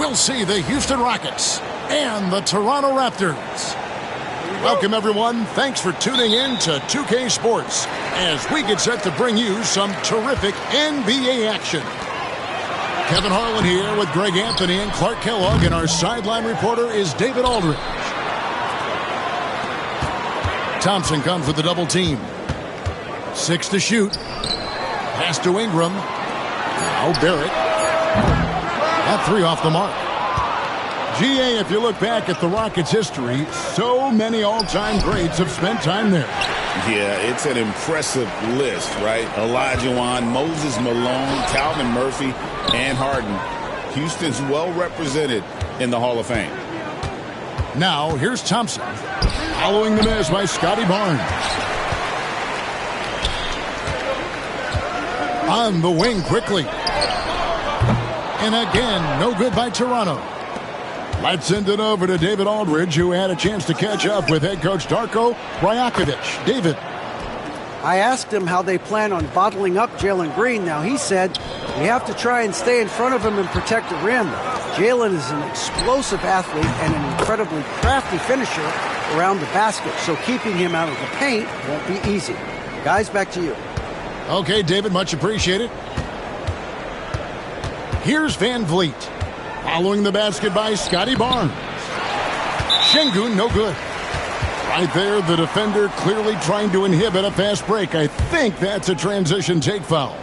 we'll see the Houston Rockets and the Toronto Raptors. Welcome, everyone. Thanks for tuning in to 2K Sports as we get set to bring you some terrific NBA action. Kevin Harlan here with Greg Anthony and Clark Kellogg, and our sideline reporter is David Aldridge. Thompson comes with the double team. 6 to shoot. Pass to Ingram. Now Barrett. That 3 off the mark. GA, if you look back at the Rockets' history, so many all-time greats have spent time there. Yeah, it's an impressive list, right? Olajuwon, Moses Malone, Calvin Murphy, and Harden. Houston's well represented in the Hall of Fame. Now, here's Thompson. Following the miss by Scotty Barnes. On the wing quickly. And again, no good by Toronto. Let's send it over to David Aldridge, who had a chance to catch up with head coach Darko Rajakovic. David. I asked him how they plan on bottling up Jalen Green. Now, he said we have to try and stay in front of him and protect the rim. Jalen is an explosive athlete and an incredibly crafty finisher around the basket, so keeping him out of the paint won't be easy. Guys, back to you. Okay, David, much appreciated. Here's Van Vliet. Following the basket by Scotty Barnes. Şengün, no good. Right there, the defender clearly trying to inhibit a fast break. I think that's a transition take foul.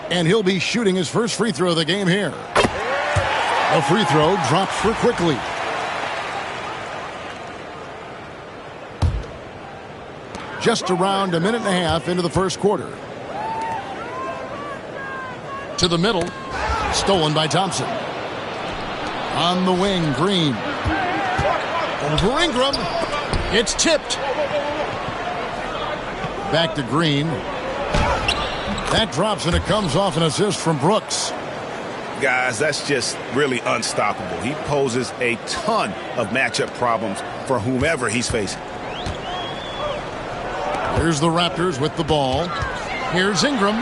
And he'll be shooting his first free throw of the game here. A free throw drops for quickly. Just around a minute and a half into the first quarter. To the middle. Stolen by Thompson. On the wing, Green. Over Ingram. It's tipped. Back to Green. That drops and it comes off an assist from Brooks. Guys, that's just really unstoppable. He poses a ton of matchup problems for whomever he's facing. Here's the Raptors with the ball. Here's Ingram.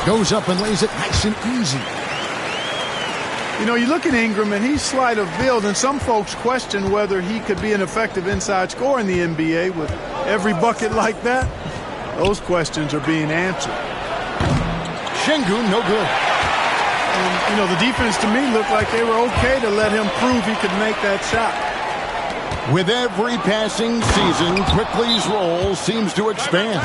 Goes up and lays it nice and easy. You know, you look at Ingram, and he's slight of build, and some folks question whether he could be an effective inside scorer in the NBA with every bucket like that. Those questions are being answered. Şengün, no good. And, you know, the defense to me looked like they were okay to let him prove he could make that shot. With every passing season, Quickly's role seems to expand.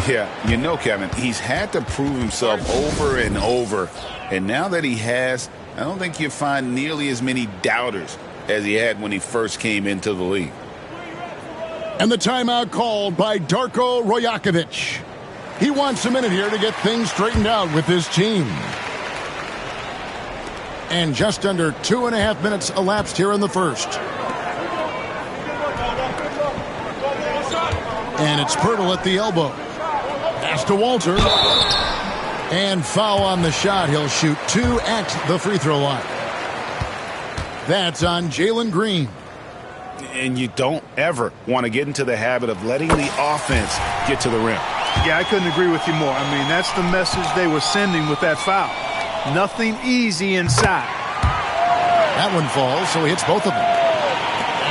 Yeah, you know, Kevin, he's had to prove himself over and over. And now that he has, I don't think you'll find nearly as many doubters as he had when he first came into the league. And the timeout called by Darko Rajakovic. He wants a minute here to get things straightened out with his team. And just under 2.5 minutes elapsed here in the first. And it's Pirtle at the elbow. Pass to Walter. And foul on the shot. He'll shoot 2 at the free throw line. That's on Jalen Green. And you don't ever want to get into the habit of letting the offense get to the rim. Yeah, I couldn't agree with you more. I mean, that's the message they were sending with that foul. Nothing easy inside. That one falls, so he hits both of them.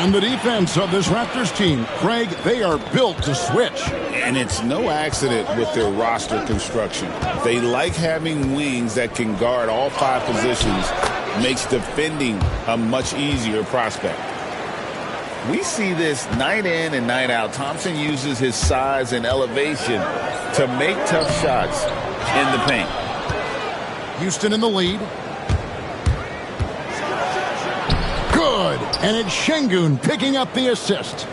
And the defense of this Raptors team, Craig, they are built to switch. And it's no accident with their roster construction. They like having wings that can guard all 5 positions. Makes defending a much easier prospect. We see this night in and night out. Thompson uses his size and elevation to make tough shots in the paint. Houston in the lead. Good. And it's Şengün picking up the assist.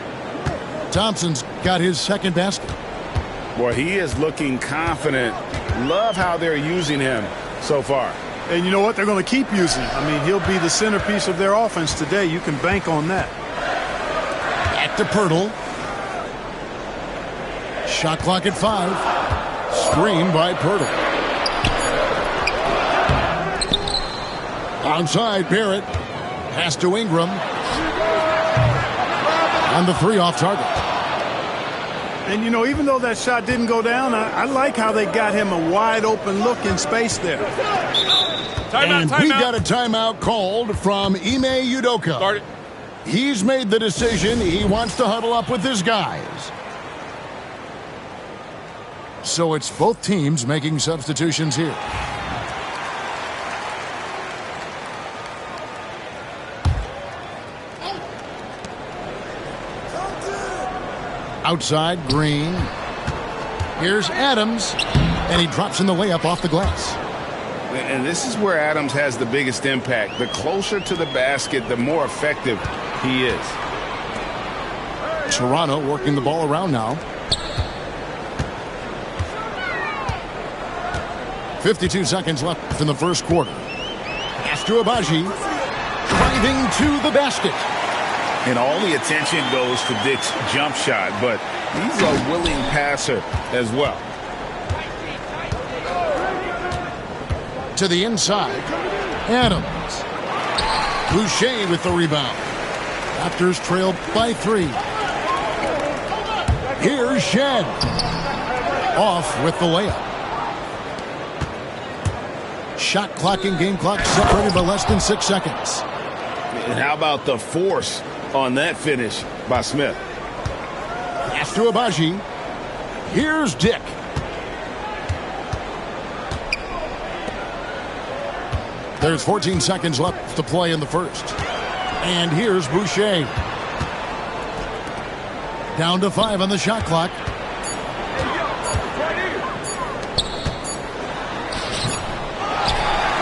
Thompson's got his second basket. Boy, he is looking confident. Love how they're using him so far. And you know what? They're going to keep using him. I mean, he'll be the centerpiece of their offense today. You can bank on that. Back to Pirtle. Shot clock at 5. Screen by Pirtle. Outside, Barrett. Pass to Ingram. And the 3 off target. And, you know, even though that shot didn't go down, I like how they got him a wide-open look in space there. And we got a timeout called from Ime Udoka. Start it. He's made the decision. He wants to huddle up with his guys. So it's both teams making substitutions here. Outside, Green. Here's Adams, and he drops in the layup off the glass. And this is where Adams has the biggest impact. The closer to the basket, the more effective he is. Toronto working the ball around now. 52 seconds left in the first quarter. Pass to Abaji. Driving to the basket. And all the attention goes to Dick's jump shot, but he's a willing passer as well. To the inside. Adams. Boucher with the rebound. Raptors trail by 3. Here's Shed. Off with the layup. Shot clock and game clock separated by less than 6 seconds. And how about the force on that finish by Smith? Pass to Abaji. Here's Dick. There's 14 seconds left to play in the first. And here's Boucher. Down to 5 on the shot clock.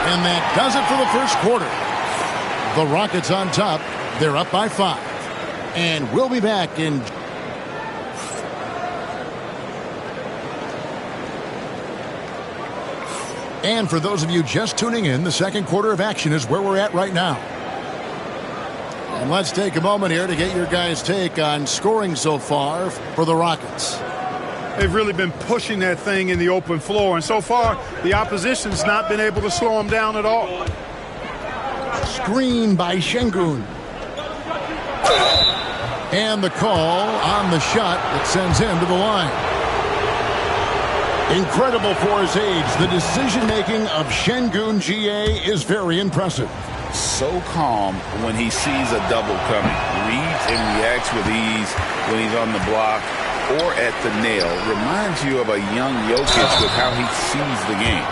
And that does it for the first quarter. The Rockets on top. They're up by 5. And we'll be back in... And for those of you just tuning in, the second quarter of action is where we're at right now. And let's take a moment here to get your guys' take on scoring so far for the Rockets. They've really been pushing that thing in the open floor, and so far the opposition's not been able to slow them down at all. Screen by Şengün. And the call on the shot that sends him to the line. Incredible for his age. The decision-making of Şengün GA is very impressive. So calm when he sees a double coming. Reads and reacts with ease when he's on the block or at the nail. Reminds you of a young Jokic with how he sees the game.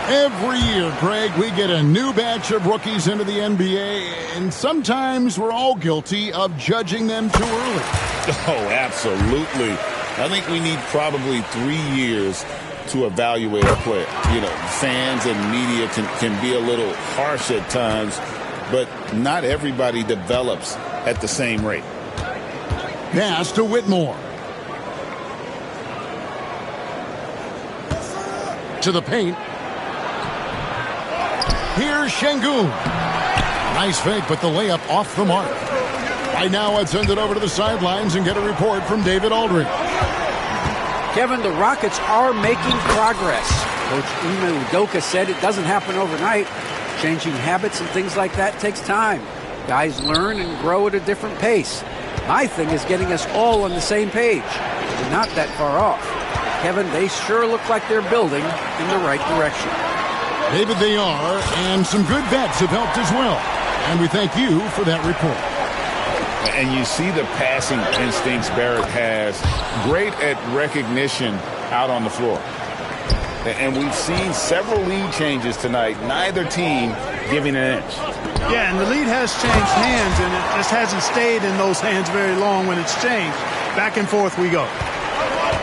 Every year, Greg, we get a new batch of rookies into the NBA, and sometimes we're all guilty of judging them too early. Oh, absolutely. I think we need probably 3 years to evaluate a player. You know, fans and media can be a little harsh at times, but not everybody develops at the same rate. Pass to Whitmore. To the paint. Here's Şengün. Nice fake, but the layup off the mark. Right now, let's send it over to the sidelines and get a report from David Aldridge. Kevin, the Rockets are making progress. Coach Ime Udoka said it doesn't happen overnight. Changing habits and things like that takes time. Guys learn and grow at a different pace. My thing is getting us all on the same page. We're not that far off. Kevin, they sure look like they're building in the right direction. David, they are, and some good vets have helped as well. And we thank you for that report. And you see the passing instincts Barrett has. Great at recognition out on the floor. And we've seen several lead changes tonight. Neither team giving an inch. Yeah, and the lead has changed hands, and it just hasn't stayed in those hands very long when it's changed. Back and forth we go.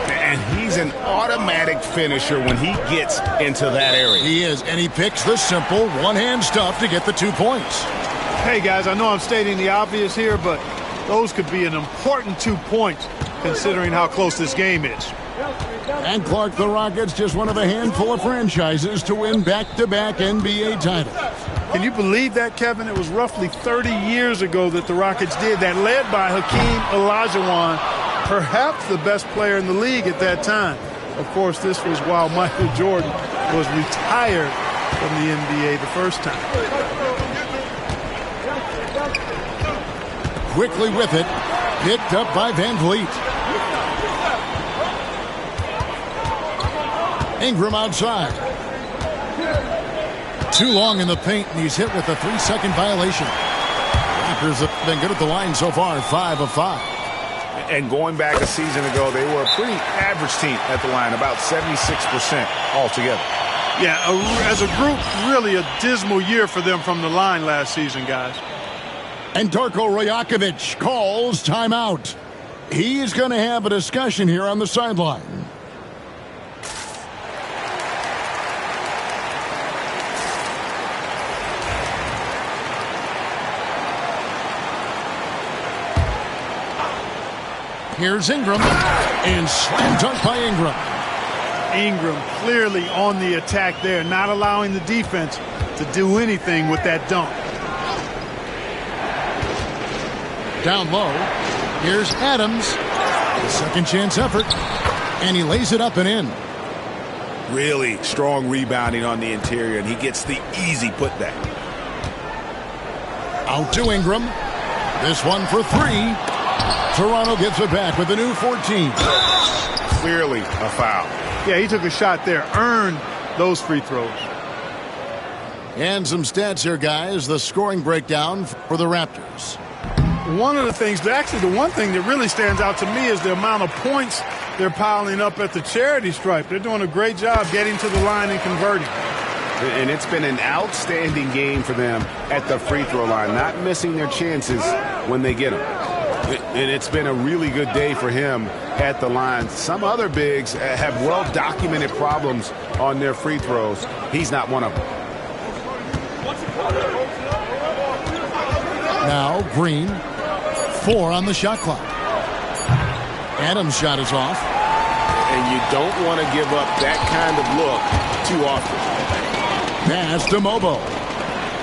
And he's an automatic finisher when he gets into that area. He is, and he picks the simple one-hand stuff to get the 2 points. Hey, guys, I know I'm stating the obvious here, but those could be an important 2 points considering how close this game is. And Clark, the Rockets, just one of a handful of franchises to win back-to-back NBA titles. Can you believe that, Kevin? It was roughly 30 years ago that the Rockets did that, led by Hakeem Olajuwon, perhaps the best player in the league at that time. Of course, this was while Michael Jordan was retired from the NBA the first time. Quickly with it, picked up by Van Vliet. Ingram outside. Too long in the paint, and he's hit with a 3-second violation. Raptors have been good at the line so far, 5 of 5. And going back a season ago, they were a pretty average team at the line, about 76% altogether. Yeah, as a group, really a dismal year for them from the line last season, guys. And Darko Rajakovic calls timeout. He's going to have a discussion here on the sideline. Here's Ingram, and slam dunk by Ingram. Ingram clearly on the attack there, not allowing the defense to do anything with that dunk. Down low, here's Adams. Second chance effort, and he lays it up and in. Really strong rebounding on the interior, and he gets the easy putback. Out to Ingram. This one for 3. Toronto gets it back with a new 14. Clearly a foul. Yeah, he took a shot there, earned those free throws. And some stats here, guys. The scoring breakdown for the Raptors. One of the things, but actually the one thing that really stands out to me is the amount of points they're piling up at the charity stripe. They're doing a great job getting to the line and converting. And it's been an outstanding game for them at the free throw line, not missing their chances when they get them. And it's been a really good day for him at the line. Some other bigs have well-documented problems on their free throws. He's not one of them. Now Green, 4 on the shot clock. Adams' shot is off. And you don't want to give up that kind of look too often. Pass to Mobo.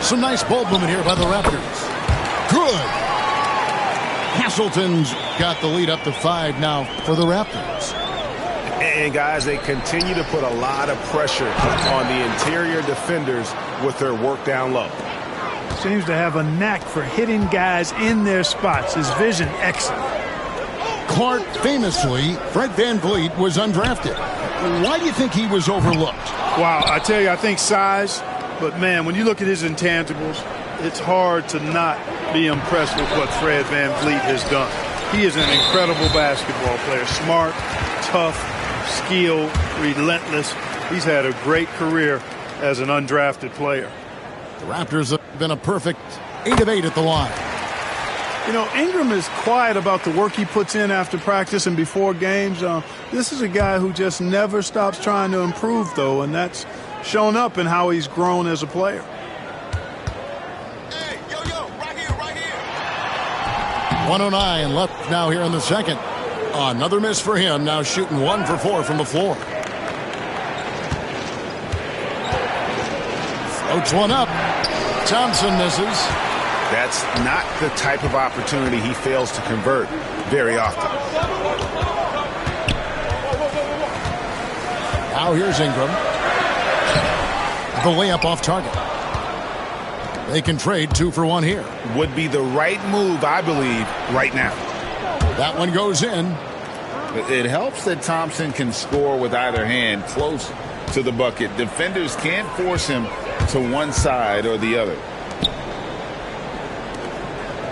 Some nice ball movement here by the Raptors. Good. Castleton's got the lead up to 5 now for the Raptors. And guys, they continue to put a lot of pressure on the interior defenders with their work down low. Seems to have a knack for hitting guys in their spots. His vision excellent. Clark famously, Fred VanVleet was undrafted. Why do you think he was overlooked? Wow, I tell you, I think size, but man, when you look at his intangibles, it's hard to not be impressed with what Fred VanVleet has done. He is an incredible basketball player. Smart, tough, skilled, relentless. He's had a great career as an undrafted player. The Raptors have been a perfect 8 of 8 at the line. You know, Ingram is quiet about the work he puts in after practice and before games. This is a guy who just never stops trying to improve, though, and that's shown up in how he's grown as a player. Hey, right here. 109 left now here in the second. Another miss for him, now shooting 1 for 4 from the floor. Floats one up. Thompson misses. That's not the type of opportunity he fails to convert very often. Now here's Ingram. The layup off target. They can trade 2 for 1 here. Would be the right move, I believe, right now. That one goes in. It helps that Thompson can score with either hand close to the bucket. Defenders can't force him to one side or the other.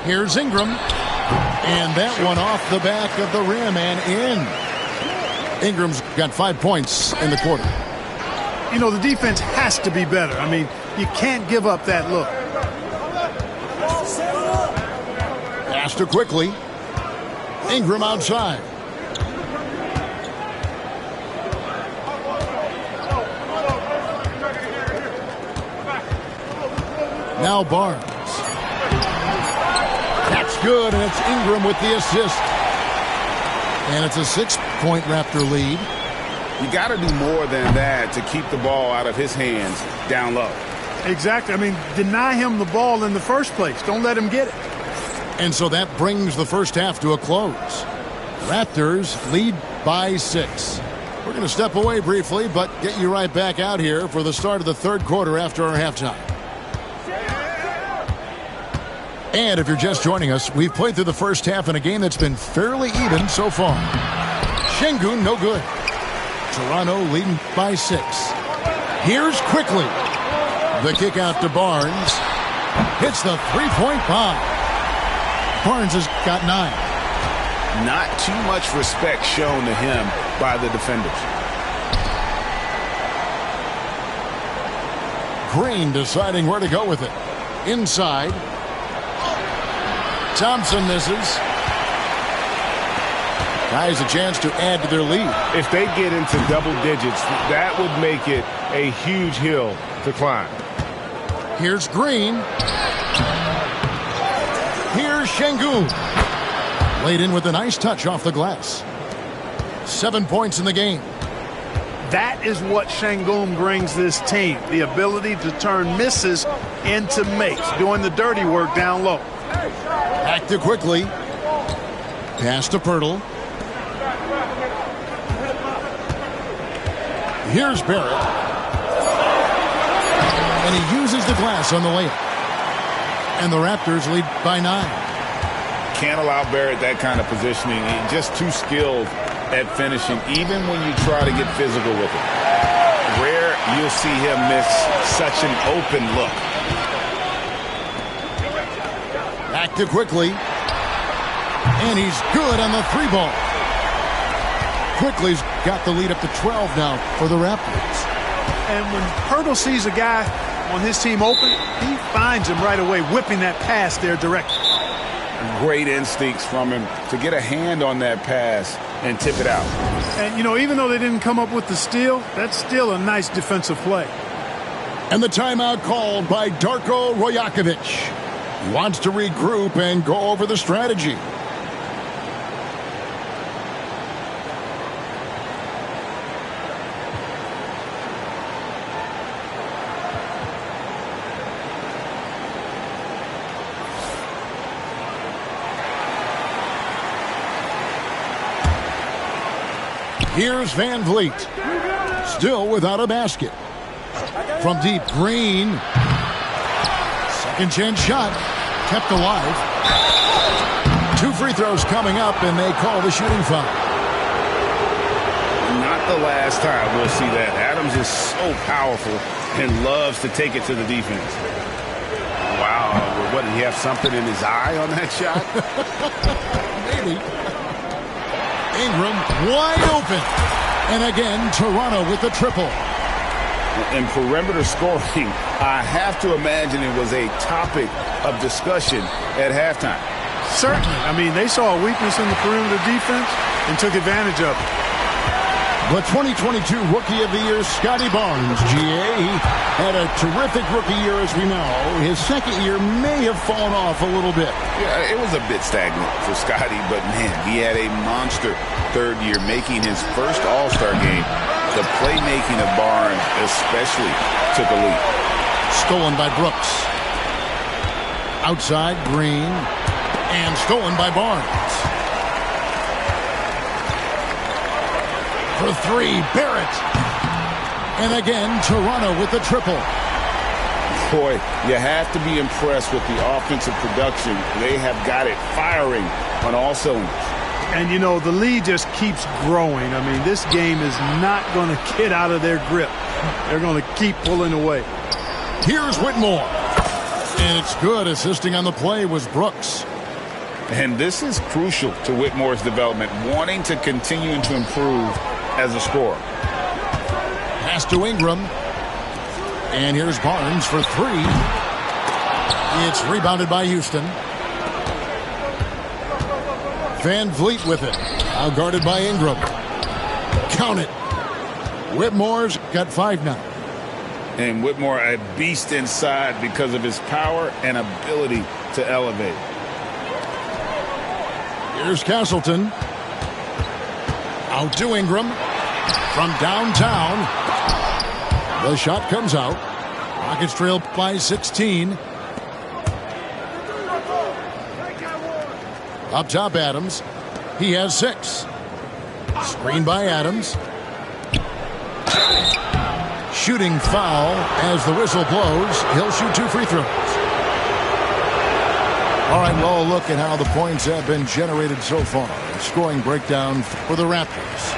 Here's Ingram. And that one off the back of the rim and in. Ingram's got 5 points in the quarter. You know, the defense has to be better. I mean, you can't give up that look. Pass to quickly. Ingram outside. Now Barnes. That's good, and it's Ingram with the assist. And it's a 6-point Raptor lead. You got to do more than that to keep the ball out of his hands down low. Exactly. I mean, deny him the ball in the first place. Don't let him get it. And so that brings the first half to a close. Raptors lead by 6. We're going to step away briefly, but get you right back out here for the start of the third quarter after our halftime. And if you're just joining us, we've played through the first half in a game that's been fairly even so far. Şengün, no good. Toronto leading by 6. Here's quickly. The kick out to Barnes. Hits the three-point bomb. Barnes has got 9. Not too much respect shown to him by the defenders. Green deciding where to go with it. Inside. Thompson misses. Guys a chance to add to their lead. If they get into double digits, that would make it a huge hill to climb. Here's Green. Here's Şengün. Laid in with a nice touch off the glass. 7 points in the game. That is what Şengün brings this team, the ability to turn misses into makes, doing the dirty work down low. Back to quickly. Pass to Pirtle. Here's Barrett. And he uses the glass on the layup. And the Raptors lead by 9. Can't allow Barrett that kind of positioning. He's just too skilled at finishing, even when you try to get physical with him. Rare you'll see him miss such an open look. Back to quickly. And he's good on the 3-ball. Quickly's got the lead up to 12 now for the Raptors. And when Pirtle sees a guy on his team open, he finds him right away, whipping that pass there directly. Great instincts from him to get a hand on that pass and tip it out. And, you know, even though they didn't come up with the steal, that's still a nice defensive play. And the timeout called by Darko Rajakovic. He wants to regroup and go over the strategy. Here's Van Vliet. Still without a basket. From deep, Green. Second chance shot. Kept alive. 2 free throws coming up, and they call the shooting foul. Not the last time we'll see that. Adams is so powerful and loves to take it to the defense. Wow. What, did he have something in his eye on that shot? Maybe. Ingram wide open. And again, Toronto with the triple. In perimeter scoring, I have to imagine it was a topic of discussion at halftime. Certainly. I mean, they saw a weakness in the perimeter defense and took advantage of it. The 2022 Rookie of the Year, Scotty Barnes, GA. He had a terrific rookie year, as we know. His second year may have fallen off a little bit. Yeah, it was a bit stagnant for Scotty, but man, he had a monster third year, making his first All-Star game. The playmaking of Barnes especially took a leap. Stolen by Brooks. Outside, Green. And stolen by Barnes. For 3, Barrett. And again, Toronto with the triple. Boy, you have to be impressed with the offensive production. They have got it firing on all cylinders. And, you know, the lead just keeps growing. I mean, this game is not going to get out of their grip. They're going to keep pulling away. Here's Whitmore. And it's good. Assisting on the play was Brooks. And this is crucial to Whitmore's development, wanting to continue to improve as a scorer. Pass to Ingram. And here's Barnes for 3. It's rebounded by Houston. Van Vliet with it. Now guarded by Ingram. Count it. Whitmore's got 5 now. And Whitmore a beast inside because of his power and ability to elevate. Here's Castleton. Out to Ingram. From downtown. The shot comes out. Rockets trail by 16. Up top, Adams. He has 6. Screen by Adams. Shooting foul as the whistle blows. He'll shoot 2 free throws. All right, well, look at how the points have been generated so far. Scoring breakdown for the Raptors.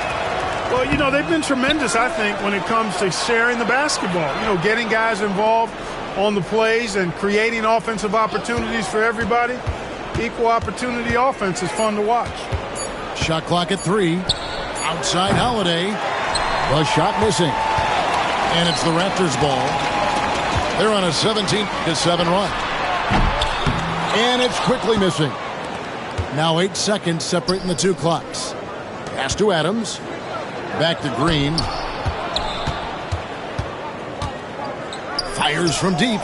Well, you know, they've been tremendous, I think, when it comes to sharing the basketball. You know, getting guys involved on the plays and creating offensive opportunities for everybody. Equal opportunity offense is fun to watch. Shot clock at 3. Outside Holiday. The shot missing. And it's the Raptors' ball. They're on a 17-7 run. And it's quickly missing. Now 8 seconds separating the two clocks. Pass to Adams. Back to Green. Fires from deep.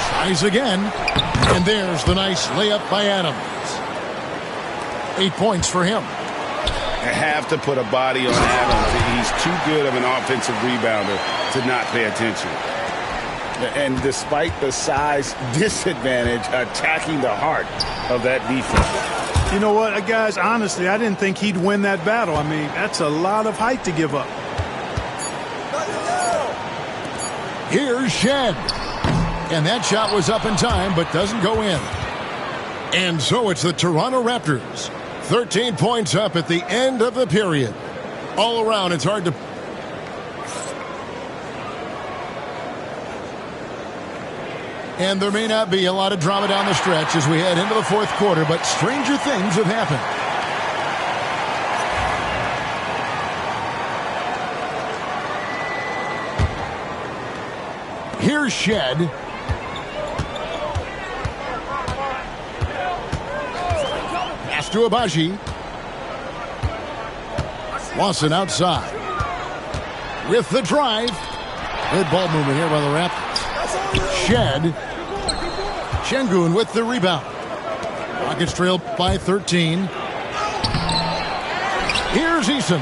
Tries again. And there's the nice layup by Adams. 8 points for him. I have to put a body on Adams. He's too good of an offensive rebounder to not pay attention. And despite the size disadvantage, attacking the heart of that defense. You know what, guys, honestly, I didn't think he'd win that battle. I mean, that's a lot of height to give up. Here's Shed. And that shot was up in time, but doesn't go in. And so it's the Toronto Raptors. 13 points up at the end of the period. All around, it's hard to... And there may not be a lot of drama down the stretch as we head into the fourth quarter, but stranger things have happened. Here's Shed. Pass to Abaji. Lawson outside. With the drive. Good ball movement here by the Raptors. Shed. Şengün with the rebound. Rockets trail by 13. Here's Eason.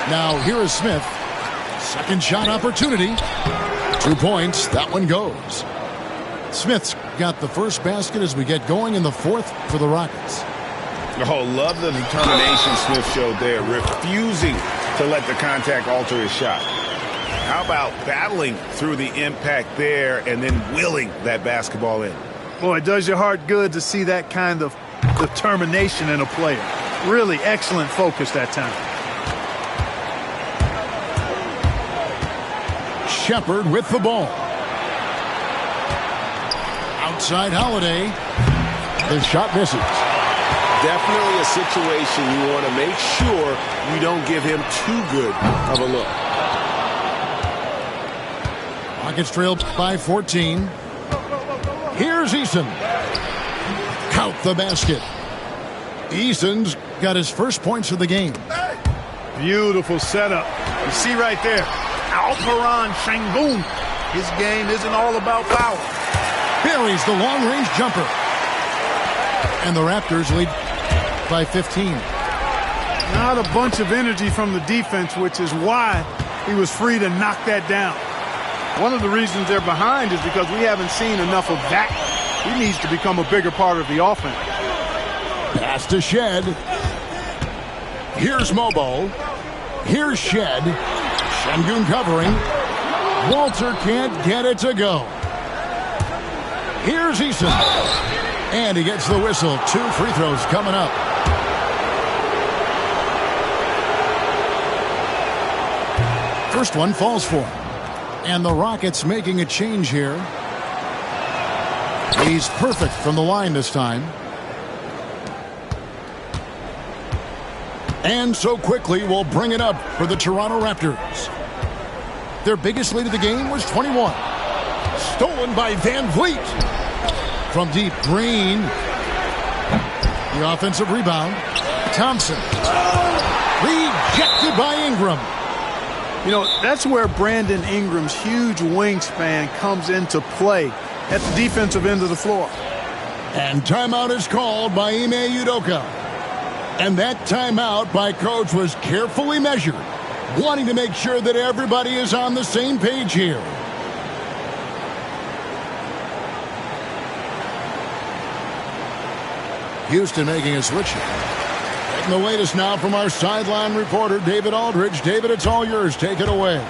Now here is Smith. Second shot opportunity. 2 points. That one goes. Smith's got the first basket as we get going in the fourth for the Rockets. Oh, love the determination Smith showed there, refusing to let the contact alter his shot. How about battling through the impact there and then willing that basketball in? Boy, it does your heart good to see that kind of determination in a player. Really excellent focus that time. Shepard with the ball. Outside Holiday. The shot misses. Definitely a situation you want to make sure you don't give him too good of a look. Rockets trail by 14. Here's Eason. Count the basket. Eason's got his first points of the game. Beautiful setup. You see right there, Alperen Şengün. His game isn't all about power. Buries the long-range jumper. And the Raptors lead by 15. Not a bunch of energy from the defense, which is why he was free to knock that down. One of the reasons they're behind is because we haven't seen enough of that. He needs to become a bigger part of the offense. Pass to Shed. Here's Mobo. Here's Shed. Şengün covering. Walter can't get it to go. Here's Eason. And he gets the whistle. 2 free throws coming up. First one falls for him. And the Rockets making a change here. He's perfect from the line this time. And so quickly we'll bring it up for the Toronto Raptors. Their biggest lead of the game was 21. Stolen by Van Vliet. From deep, Green. The offensive rebound. Thompson. Rejected by Ingram. You know, that's where Brandon Ingram's huge wingspan comes into play at the defensive end of the floor. And timeout is called by Ime Udoka. And that timeout by Coach was carefully measured, wanting to make sure that everybody is on the same page here. Houston making a switch here. Taking the latest now from our sideline reporter, David Aldridge. David, it's all yours. Take it away.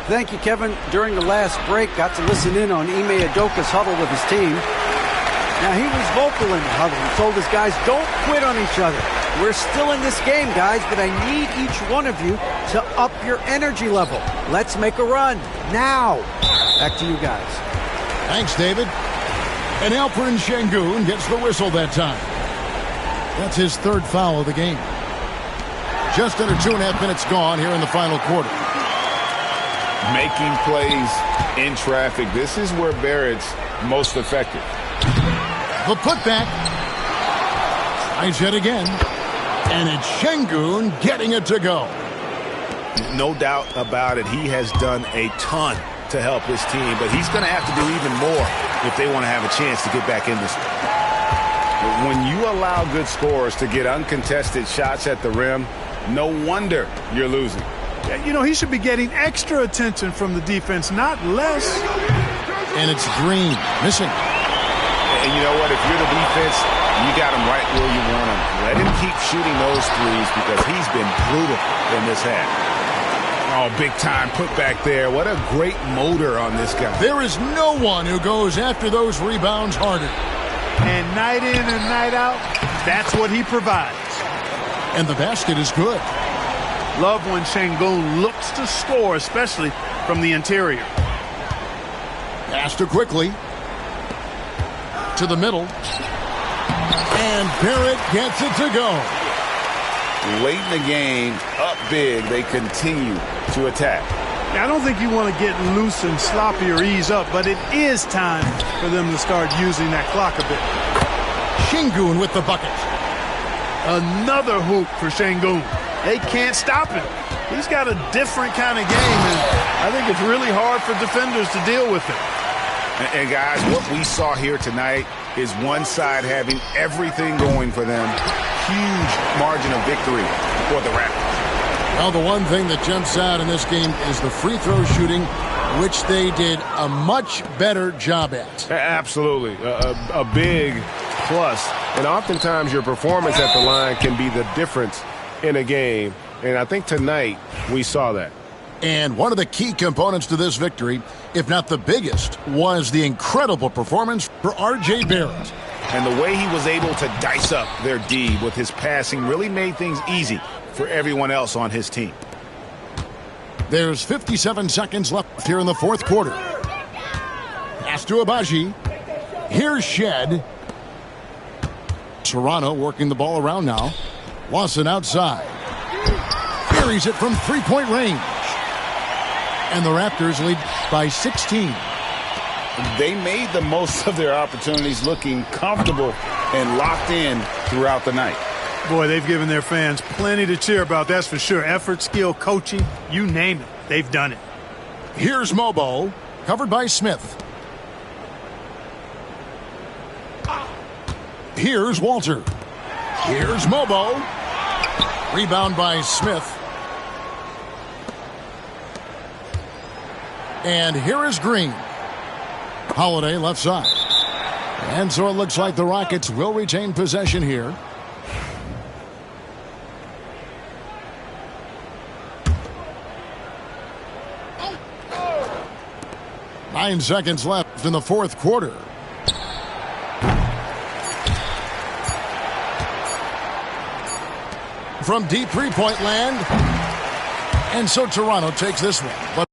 Thank you, Kevin. During the last break, got to listen in on Ime Udoka's huddle with his team. Now, he was vocal in the huddle. He told his guys, don't quit on each other. We're still in this game, guys, but I need each one of you to up your energy level. Let's make a run now. Back to you guys. Thanks, David. And Alperen Şengün gets the whistle that time. That's his third foul of the game. Just under 2.5 minutes gone here in the final quarter. Making plays in traffic. This is where Barrett's most effective. The putback. Tries yet again. And it's Şengün getting it to go. No doubt about it. He has done a ton to help his team, but he's going to have to do even more if they want to have a chance to get back in this. When you allow good scorers to get uncontested shots at the rim, no wonder you're losing. You know, he should be getting extra attention from the defense, not less. And it's Green missing. And you know what? If you're the defense, you got him right where you want him. Let him keep shooting those threes because he's been brutal in this half. Oh, big time put back there. What a great motor on this guy. There is no one who goes after those rebounds harder. And night in and night out, that's what he provides. And the basket is good. Love when Şengün looks to score, especially from the interior. Pass to quickly. To the middle. And Barrett gets it to go. Late in the game, up big, they continue to attack. I don't think you want to get loose and sloppy or ease up, but it is time for them to start using that clock a bit. Şengün with the bucket. Another hoop for Şengün. They can't stop him. He's got a different kind of game, and I think it's really hard for defenders to deal with him. And guys, what we saw here tonight is one side having everything going for them. Huge margin of victory for the Raptors. Well, the one thing that jumps out in this game is the free throw shooting, which they did a much better job at. Absolutely. A big plus. And oftentimes your performance at the line can be the difference in a game. And I think tonight we saw that. And one of the key components to this victory, if not the biggest, was the incredible performance for R.J. Barrett. And the way he was able to dice up their D with his passing really made things easy for everyone else on his team. There's 57 seconds left here in the fourth quarter. Pass to Abaji. Here's Shed. Toronto working the ball around now. Lawson outside. Buries it from three-point range. And the Raptors lead by 16. They made the most of their opportunities, looking comfortable and locked in throughout the night. Boy, they've given their fans plenty to cheer about, that's for sure. Effort, skill, coaching, you name it. They've done it. Here's Mobo, covered by Smith. Here's Walter. Here's Mobo. Rebound by Smith. And here is Green. Holiday left side. And so it looks like the Rockets will retain possession here. Nine seconds left in the fourth quarter. From deep three-point land. And so Toronto takes this one. But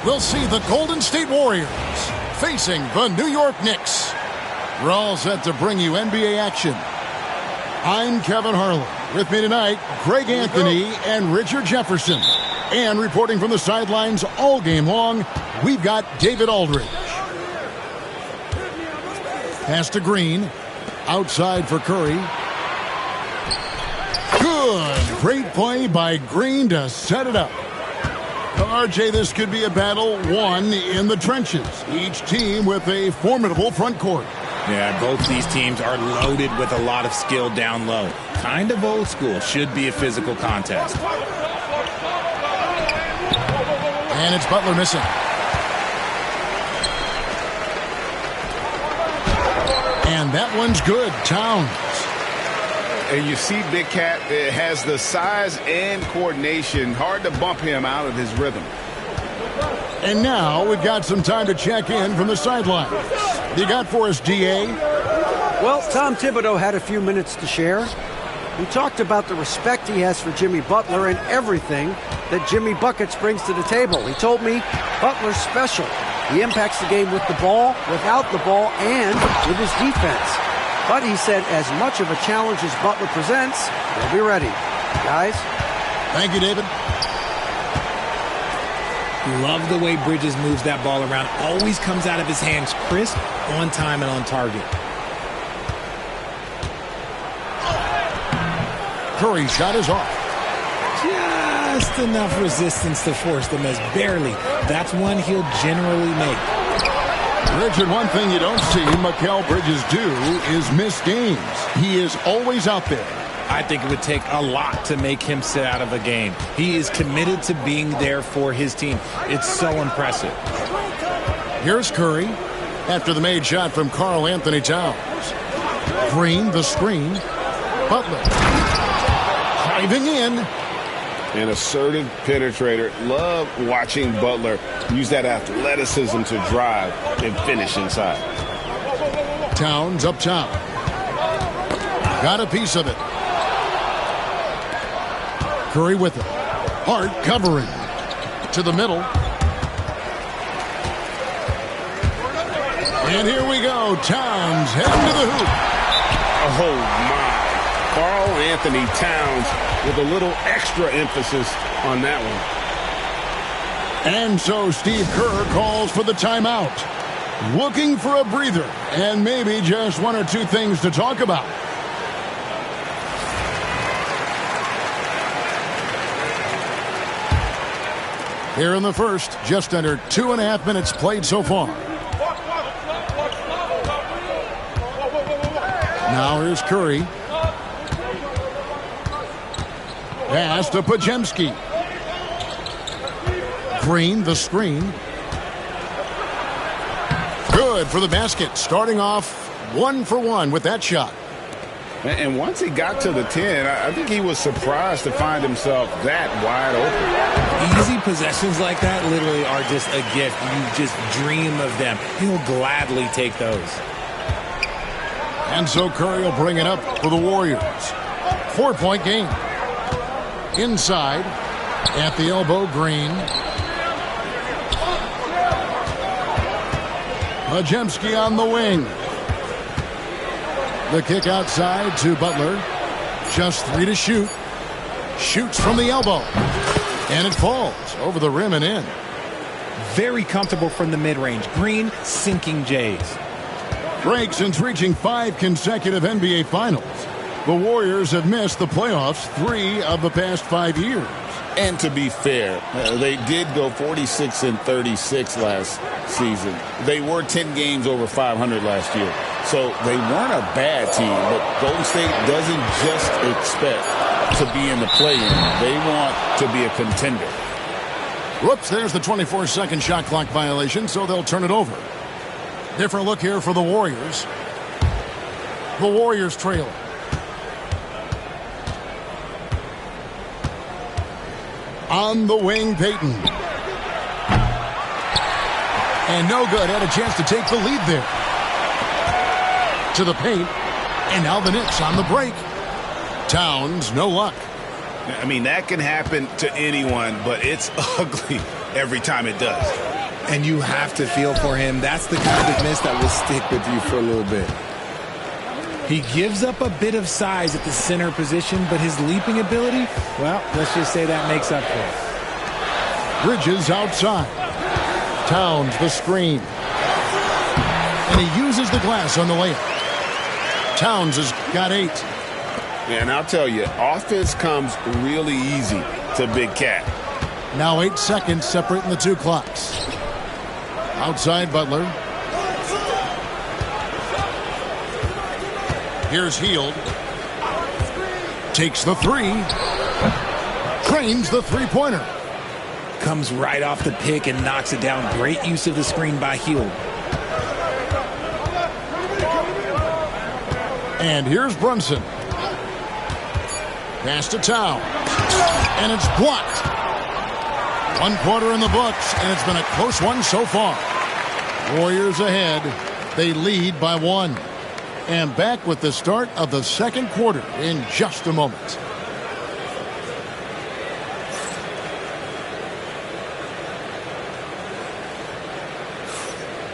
we'll see the Golden State Warriors facing the New York Knicks. We're all set to bring you NBA action. I'm Kevin Harlan. With me tonight, Greg Anthony and Richard Jefferson. And reporting from the sidelines all game long, we've got David Aldridge. Pass to Green. Outside for Curry. Good. Great play by Green to set it up. RJ, this could be a battle won in the trenches. Each team with a formidable front court. Yeah, both these teams are loaded with a lot of skill down low. Kind of old school. Should be a physical contest. And it's Butler missing. And that one's good. Towns. And you see Big Cat has the size and coordination. Hard to bump him out of his rhythm. And now we've got some time to check in from the sidelines. You got for us, DA? Well, Tom Thibodeau had a few minutes to share. He talked about the respect he has for Jimmy Butler and everything that Jimmy Buckets brings to the table. He told me Butler's special. He impacts the game with the ball, without the ball, and with his defense. But he said as much of a challenge as Butler presents, they'll be ready. Guys? Thank you, David. Love the way Bridges moves that ball around. Always comes out of his hands crisp, on time, and on target. Curry's shot is off. Just enough resistance to force the miss. Barely. That's one he'll generally make. Richard, one thing you don't see Mikal Bridges do is miss games. He is always out there. I think it would take a lot to make him sit out of a game. He is committed to being there for his team. It's so impressive. Here's Curry after the made shot from Karl Anthony Towns. Green, the screen. Butler driving in. An assertive penetrator. Love watching Butler use that athleticism to drive and finish inside. Towns up top. Got a piece of it. Curry with it. Hart covering. To the middle. And here we go. Towns heading to the hoop. Oh, my. Karl Anthony Towns with a little extra emphasis on that one. And so Steve Kerr calls for the timeout. Looking for a breather and maybe just one or two things to talk about. Here in the first, just under 2.5 minutes played so far. Now here's Curry. Pass to Pajemski. Green, the screen. Good for the basket. Starting off 1 for 1 with that shot. And once he got to the 10, I think he was surprised to find himself that wide open. Easy possessions like that literally are just a gift. You just dream of them. He'll gladly take those. And so Curry will bring it up for the Warriors. 4-point game. Inside, at the elbow, Green. Pajemski on the wing. The kick outside to Butler. Just 3 to shoot. Shoots from the elbow. And it falls over the rim and in. Very comfortable from the mid-range. Green sinking Jays. Break since reaching 5 consecutive NBA Finals. The Warriors have missed the playoffs 3 of the past 5 years. And to be fair, they did go 46-36 last season. They were 10 games over 500 last year. So they weren't a bad team, but Golden State doesn't just expect to be in the play-in. They want to be a contender. Whoops, there's the 24-second shot clock violation, so they'll turn it over. Different look here for the Warriors. The Warriors trail. On the wing, Payton. And no good. Had a chance to take the lead there. To the paint. And now the Knicks on the break. Towns, no luck. I mean, that can happen to anyone, but it's ugly every time it does. And you have to feel for him. That's the kind of miss that will stick with you for a little bit. He gives up a bit of size at the center position, but his leaping ability, well, let's just say that makes up for it. Bridges outside. Towns the screen. And he uses the glass on the layup. Towns has got 8. And I'll tell you, offense comes really easy to Big Cat. Now 8 seconds separating the two clocks. Outside Butler. Here's Hield. Takes the 3. Trains the three-pointer. Comes right off the pick and knocks it down. Great use of the screen by Hield. And here's Brunson. Pass to Towns. And it's blocked. 1 quarter in the books, and it's been a close one so far. Warriors ahead. They lead by 1. And back with the start of the second quarter in just a moment.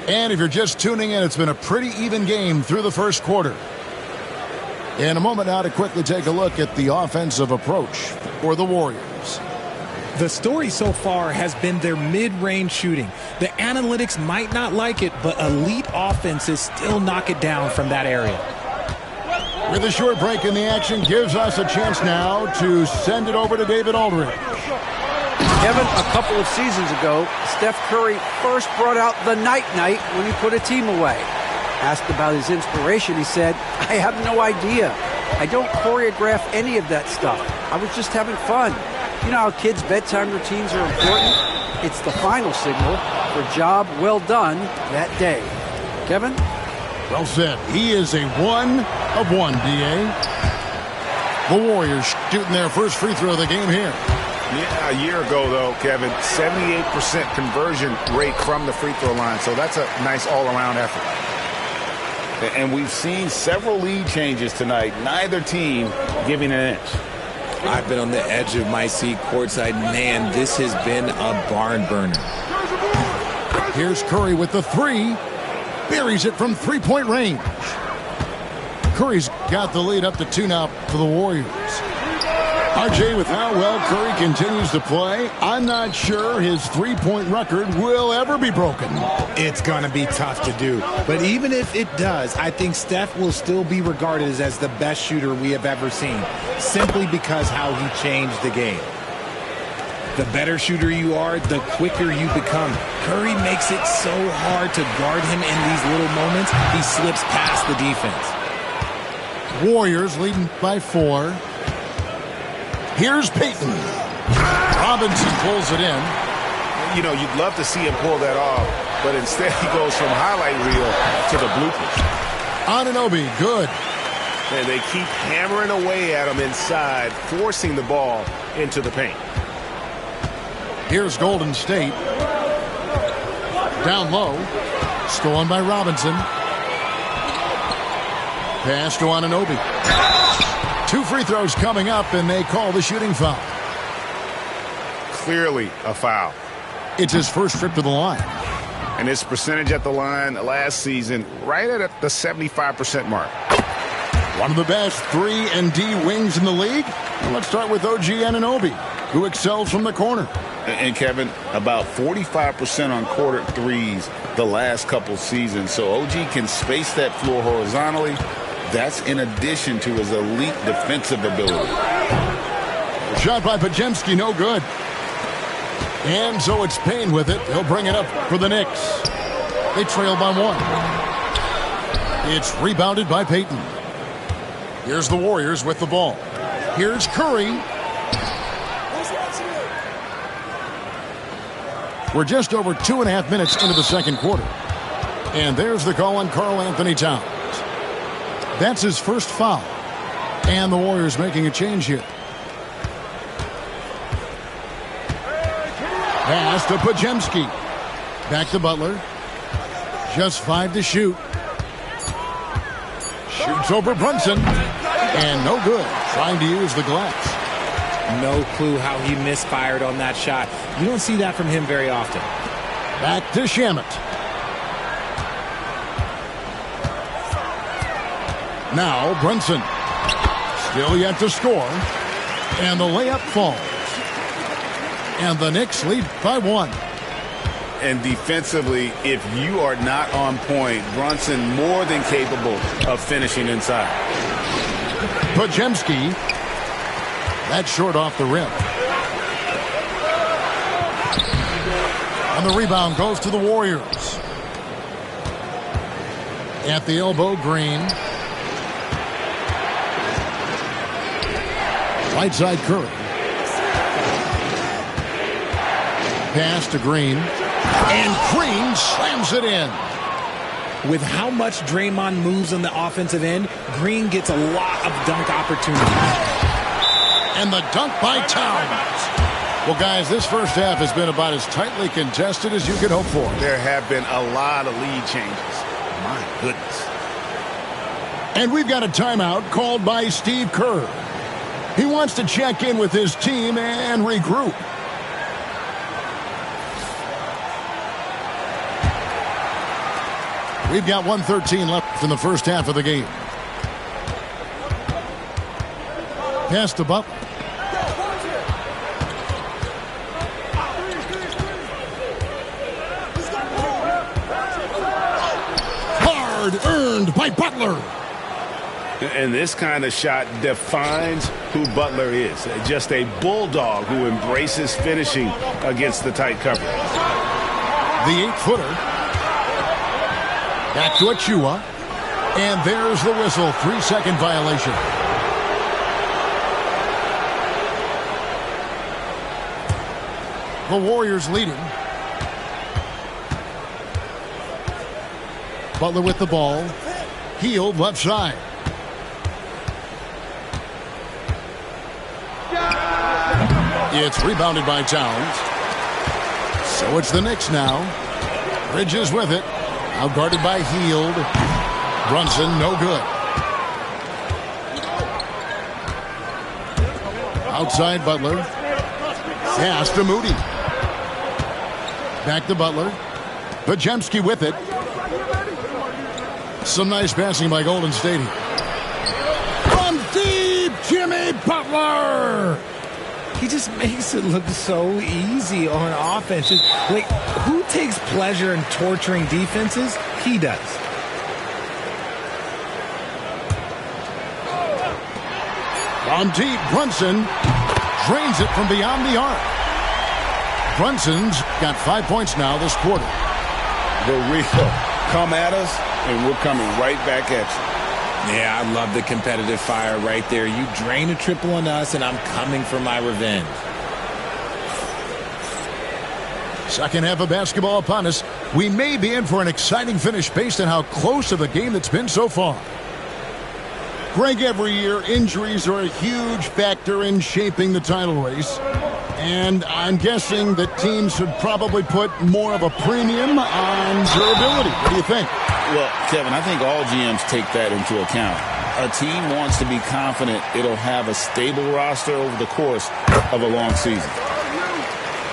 And if you're just tuning in, it's been a pretty even game through the first quarter. In a moment now to quickly take a look at the offensive approach for the Warriors. The story so far has been their mid-range shooting. The analytics might not like it, but elite offenses still knock it down from that area. With a short break in the action, gives us a chance now to send it over to David Aldridge. Kevin, a couple of seasons ago, Steph Curry first brought out the night-night when he put a team away. Asked about his inspiration, he said, "I have no idea. I don't choreograph any of that stuff. I was just having fun." You know how kids' bedtime routines are important? It's the final signal for job well done that day. Kevin? Well said. He is a 1 of 1, D.A. The Warriors shooting their first free throw of the game here. Yeah, a year ago, though, Kevin, 78% conversion rate from the free throw line. So that's a nice all-around effort. And we've seen several lead changes tonight. Neither team giving an inch. I've been on the edge of my seat courtside. Man, this has been a barn burner. Here's Curry with the 3. Buries it from three-point range. Curry's got the lead up to 2 now for the Warriors. RJ, with how well Curry continues to play, I'm not sure his three-point record will ever be broken. It's going to be tough to do. But even if it does, I think Steph will still be regarded as the best shooter we have ever seen, simply because how he changed the game. The better shooter you are, the quicker you become. Curry makes it so hard to guard him in these little moments, he slips past the defense. Warriors leading by 4. Here's Payton. Robinson pulls it in. You know, you'd love to see him pull that off, but instead he goes from highlight reel to the bloopers. Anunoby, good. And they keep hammering away at him inside, forcing the ball into the paint. Here's Golden State. Down low. Stolen by Robinson. Pass to Anunoby. 2 free throws coming up, and they call the shooting foul. Clearly a foul. It's his first trip to the line. And his percentage at the line last season, right at the 75% mark. One of the best 3 and D wings in the league. And let's start with OG Anunoby, who excels from the corner. And Kevin, about 45% on quarter threes the last couple seasons. So OG can space that floor horizontally. That's in addition to his elite defensive ability. Shot by Podziemski, no good. And so it's Payne with it. He'll bring it up for the Knicks. They trail by 1. It's rebounded by Payton. Here's the Warriors with the ball. Here's Curry. We're just over 2.5 minutes into the second quarter. And there's the call on Karl Anthony Towns. That's his first foul. And the Warriors making a change here. Pass to Podziemski. Back to Butler. Just 5 to shoot. Shoots over Brunson. And no good. Trying to use the glass. No clue how he misfired on that shot. You don't see that from him very often. Back to Shamet. Now Brunson. Still yet to score. And the layup falls. And the Knicks lead by 1. And defensively, if you are not on point, Brunson more than capable of finishing inside. Podziemski. That's short off the rim. And the rebound goes to the Warriors. At the elbow, Green. Right side, Curry. Pass to Green. And Green slams it in. With how much Draymond moves on the offensive end, Green gets a lot of dunk opportunities. And the dunk by Towns. Well, guys, this first half has been about as tightly contested as you could hope for. There have been a lot of lead changes. My goodness. And we've got a timeout called by Steve Kerr. He wants to check in with his team and regroup. We've got 1:13 left in the first half of the game. Pass to Butler. Hard earned by Butler. And this kind of shot defines who Butler is. Just a bulldog who embraces finishing against the tight coverage. The 8-footer. Back to Achua. And there's the whistle. 3-second violation. The Warriors leading. Butler with the ball. Healed left side. It's rebounded by Towns. So it's the Knicks now. Bridges with it. Now guarded by Hield. Brunson, no good. Outside Butler. Pass to Moody. Back to Butler. Podziemski with it. Some nice passing by Golden State here. From deep, Jimmy Butler! He just makes it look so easy on offense. Like, who takes pleasure in torturing defenses? He does. From deep, Brunson drains it from beyond the arc. Brunson's got 5 points now this quarter. The real come at us, and we're coming right back at you. Yeah, I love the competitive fire right there. You drain a triple on us, and I'm coming for my revenge. Second half of basketball upon us. We may be in for an exciting finish based on how close of a game that's been so far. Greg, every year, injuries are a huge factor in shaping the title race. And I'm guessing that teams should probably put more of a premium on durability. What do you think? Well, Kevin, I think all GMs take that into account. A team wants to be confident it'll have a stable roster over the course of a long season.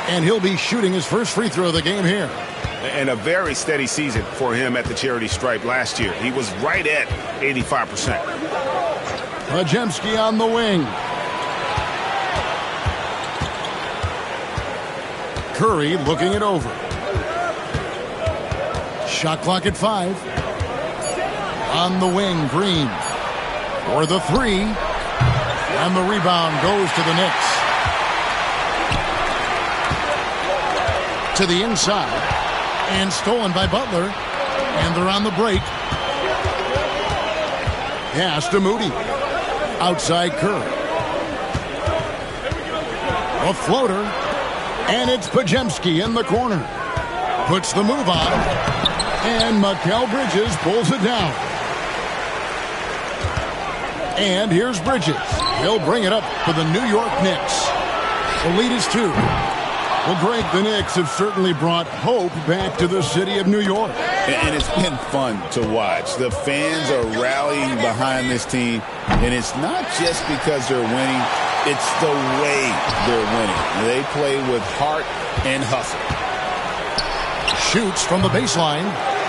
And he'll be shooting his first free throw of the game here. And a very steady season for him at the charity stripe last year. He was right at 85%. Podziemski on the wing. Curry looking it over. Shot clock at 5. On the wing, Green. For the 3. And the rebound goes to the Knicks. To the inside. And stolen by Butler. And they're on the break. Pass to Moody. Outside Curry. A floater. And it's Podziemski in the corner. Puts the move on. And Mikal Bridges pulls it down. And here's Bridges. He'll bring it up for the New York Knicks. The lead is 2. Well, Greg, the Knicks have certainly brought hope back to the city of New York. And it's been fun to watch. The fans are rallying behind this team. And it's not just because they're winning. It's the way they're winning. They play with heart and hustle. Shoots from the baseline.